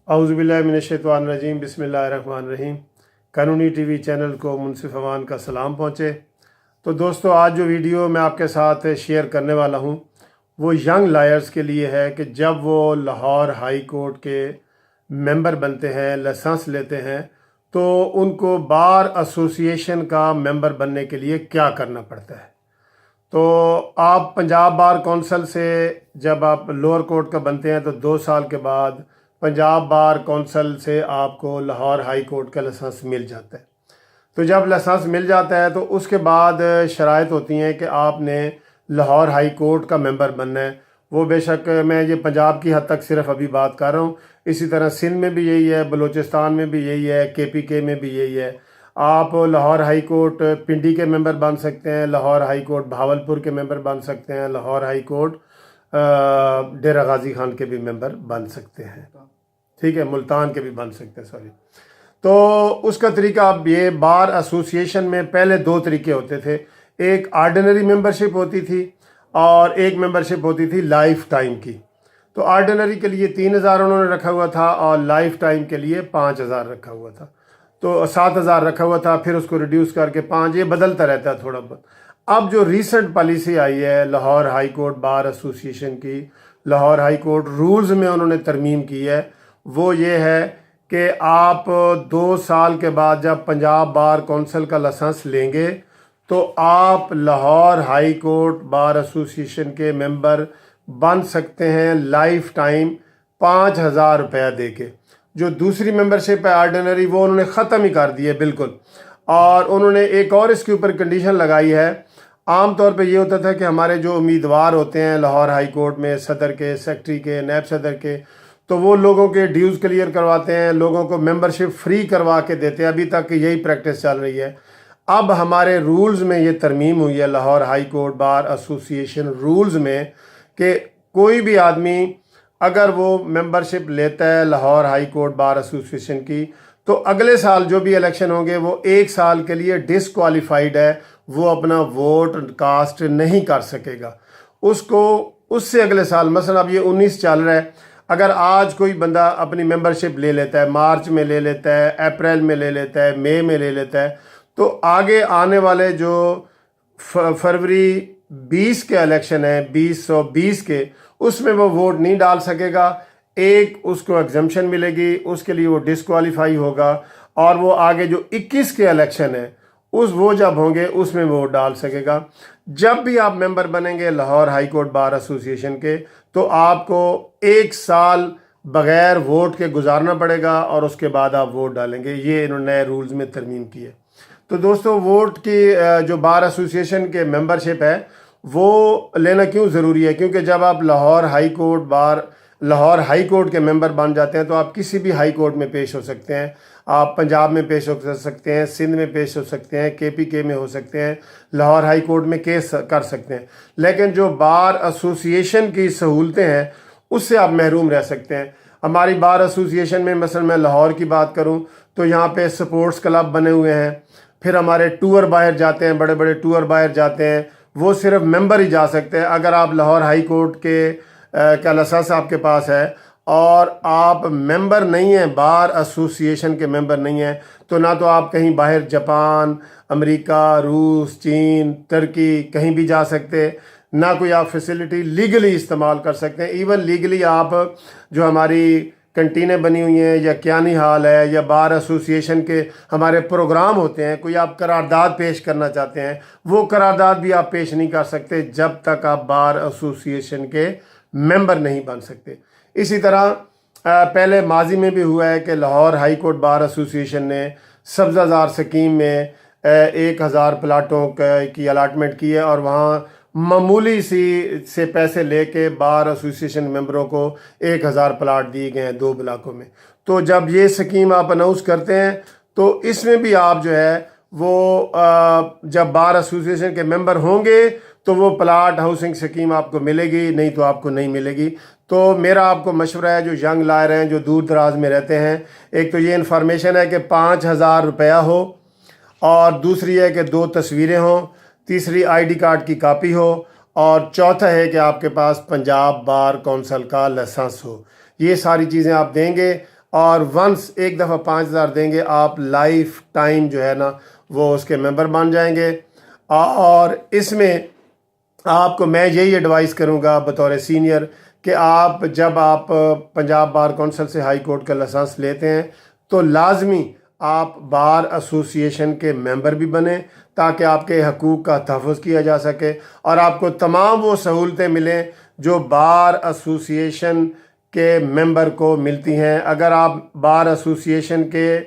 अऊज़ुबिल्लाहि मिनश्शैतानिर्रजीम बिस्मिल्लाहिर्रहमानिर्रहीम। कानूनी TV channel को मुनसिफ अवान का सलाम पहुँचे। तो दोस्तों, आज जो वीडियो मैं आपके साथ शेयर करने वाला हूँ वो यंग लॉयर्स के लिए है कि जब वो लाहौर हाई कोर्ट के मेंबर बनते हैं, लाइसेंस लेते हैं, तो उनको बार एसोसिएशन का मेंबर बनने के लिए क्या करना पड़ता है। तो आप पंजाब बार कौंसिल से जब आप लोअर कोर्ट का बनते हैं तो 2 साल के बाद पंजाब बार कौंसिल से आपको लाहौर हाई कोर्ट का लाइसेंस मिल जाता है। तो जब लाइसेंस मिल जाता है तो उसके बाद शराइत होती हैं कि आपने लाहौर हाई कोर्ट का मेंबर बनना है। वो बेशक मैं ये पंजाब की हद तक सिर्फ अभी बात कर रहा हूँ, इसी तरह सिंध में भी यही है, बलूचिस्तान में भी यही है, KPK में भी यही है। आप लाहौर हाई कोर्ट पिंडी के मेंबर बन सकते हैं, लाहौर हाई कोर्ट भावलपुर के मेंबर बन सकते हैं, लाहौर हाई कोर्ट डेरा गाजी खान के भी मेंबर बन सकते हैं, ठीक है, मुल्तान के भी बन सकते हैं, सॉरी। तो उसका तरीका अब ये, बार एसोसिएशन में पहले 2 तरीके होते थे। एक आर्डिनरी मेंबरशिप होती थी और एक मेंबरशिप होती थी लाइफ टाइम की। तो आर्डिनरी के लिए 3,000 उन्होंने रखा हुआ था और लाइफ टाइम के लिए 5,000 रखा हुआ था। तो 7,000 रखा हुआ था, फिर उसको रिड्यूस करके 5, ये बदलता रहता है थोड़ा बहुत। अब जो रीसेंट पॉलिसी आई है Lahore high court bar association की, लाहौर हाई कोर्ट रूल्स में उन्होंने तरमीम की है, वो ये है कि आप 2 साल के बाद जब पंजाब बार कौंसिल का लाइसेंस लेंगे तो आप Lahore high court bar association के मेंबर बन सकते हैं लाइफ टाइम 5,000 रुपया दे के। जो दूसरी मेंबरशिप है आर्डिनरी, वो उन्होंने ख़त्म ही कर दी है बिल्कुल। और उन्होंने एक और इसके ऊपर कंडीशन लगाई है। आम तौर पे ये होता था कि हमारे जो उम्मीदवार होते हैं लाहौर हाई कोर्ट में, सदर के, सेक्रेटरी के, नायब सदर के, तो वो लोगों के ड्यूज़ क्लियर करवाते हैं, लोगों को मेंबरशिप फ्री करवा के देते हैं। अभी तक यही प्रैक्टिस चल रही है। अब हमारे रूल्स में ये तरमीम हुई है Lahore high court bar association rules में कि कोई भी आदमी अगर वो मेंबरशिप लेता है Lahore high court bar association की, तो अगले साल जो भी इलेक्शन होंगे वो 1 साल के लिए डिसक्वालीफाइड है, वो अपना वोट कास्ट नहीं कर सकेगा। उसको उससे अगले साल, मसलन अब ये 19 चल रहा है, अगर आज कोई बंदा अपनी मेंबरशिप ले लेता है, मार्च में ले लेता है, अप्रैल में ले लेता है, मई में ले लेता है, तो आगे आने वाले जो फरवरी 20 के इलेक्शन है, 2020 के, उसमें वो वोट नहीं डाल सकेगा। एक उसको एग्जम्पशन मिलेगी, उसके लिए वो डिसक्वालीफाई होगा। और वो आगे जो 21 के इलेक्शन है वो जब होंगे उसमें वो डाल सकेगा। जब भी आप मेंबर बनेंगे Lahore high court bar association के, तो आपको 1 साल बग़ैर वोट के गुजारना पड़ेगा और उसके बाद आप वोट डालेंगे। ये इन्होंने नए रूल्स में तरमीम की है। तो दोस्तों, वोट की जो बार एसोसिएशन के मेंबरशिप है वो लेना क्यों ज़रूरी है? क्योंकि जब आप लाहौर हाई कोर्ट के मेंबर बन जाते हैं तो आप किसी भी हाई कोर्ट में पेश हो सकते हैं। आप पंजाब में पेश हो सकते हैं, सिंध में पेश हो सकते हैं, KPK में हो सकते हैं, लाहौर हाई कोर्ट में केस कर सकते हैं। लेकिन जो बार एसोसिएशन की सहूलतें हैं उससे आप महरूम रह सकते हैं। हमारी बार एसोसिएशन में मसलन मैं लाहौर की बात करूं तो यहाँ पे स्पोर्ट्स क्लब बने हुए हैं। फिर हमारे टूर बाहर जाते हैं, बड़े बड़े टूर बाहर जाते हैं, वो सिर्फ मेंबर ही जा सकते हैं। अगर आप लाहौर हाई कोर्ट का लाइसेंस आपके पास है और आप मेंबर नहीं हैं, बार एसोसिएशन के मेंबर नहीं हैं, तो ना तो आप कहीं बाहर जापान, अमेरिका, रूस, चीन, तुर्की कहीं भी जा सकते, ना कोई आप फैसिलिटी लीगली इस्तेमाल कर सकते हैं। इवन लीगली आप जो हमारी कंटीनें बनी हुई हैं या क्यानी हाल है या बार एसोसिएशन के हमारे प्रोग्राम होते हैं, कोई आप करारदाद पेश करना चाहते हैं, वो करारदाद भी आप पेश नहीं कर सकते जब तक आप बार एसोसिएशन के मेंबर नहीं बन सकते। इसी तरह पहले माजी में भी हुआ है कि Lahore high court bar association ने सब्ज़ाज़ार स्कीम में 1,000 प्लाटों की अलाटमेंट की है और वहाँ मामूली सी से पैसे लेके बार एसोसिएशन मेंबरों को 1,000 प्लाट दिए गए हैं 2 ब्लॉकों में। तो जब ये स्कीम आप अनाउंस करते हैं तो इसमें भी आप जो है वो जब बार एसोसिएशन के मेंबर होंगे तो वो प्लाट हाउसिंग स्कीम आपको मिलेगी, नहीं तो आपको नहीं मिलेगी। तो मेरा आपको मशवरा है, जो यंग लॉयर हैं, जो दूर दराज में रहते हैं, एक तो ये इन्फॉर्मेशन है कि 5,000 रुपया हो, और दूसरी है कि 2 तस्वीरें हों, तीसरी ID कार्ड की कापी हो, और चौथा है कि आपके पास पंजाब बार कौंसिल का लाइसेंस हो। ये सारी चीज़ें आप देंगे, اور ونس ایک دفعہ 5,000 دیں گے آپ لائف ٹائم جو ہے نا وہ اس کے ممبر بن جائیں گے. اور اس میں آپ کو میں یہی ایڈوائز کروں گا بطور سینئر کہ جب آپ پنجاب بار کونسل سے ہائی کورٹ کا لائسنس لیتے ہیں تو لازمی آپ بار ایسوسیشن کے ممبر بھی بنیں تاکہ آپ کے حقوق کا تحفظ کیا جا سکے اور آپ کو تمام وہ سہولتیں ملیں جو بار ایسوسیشن کے ممبر کو ملتی ہیں. اگر آپ بار ایسوسیشن کے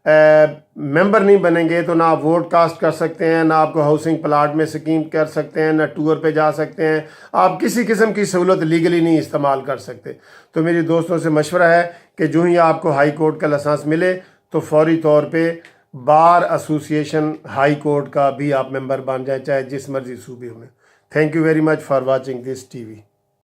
ممبر نہیں بنیں گے تو نہ آپ ووٹ کاسٹ کر سکتے ہیں، نہ آپ کو ہاؤسنگ پلاٹ میں اسکیم کر سکتے ہیں، نہ ٹور پہ جا سکتے ہیں، آپ کسی قسم کی سہولت لیگلی نہیں استعمال کر سکتے. تو میری دوستوں سے مشورہ ہے کہ جو ہی آپ کو ہائی کورٹ کا لائسنس ملے تو فوری طور پہ بار ایسوسیشن ہائی کورٹ کا بھی آپ ممبر بن جائیں، چاہے جس مرضی صوبے میں. Thank you very much for watching this TV.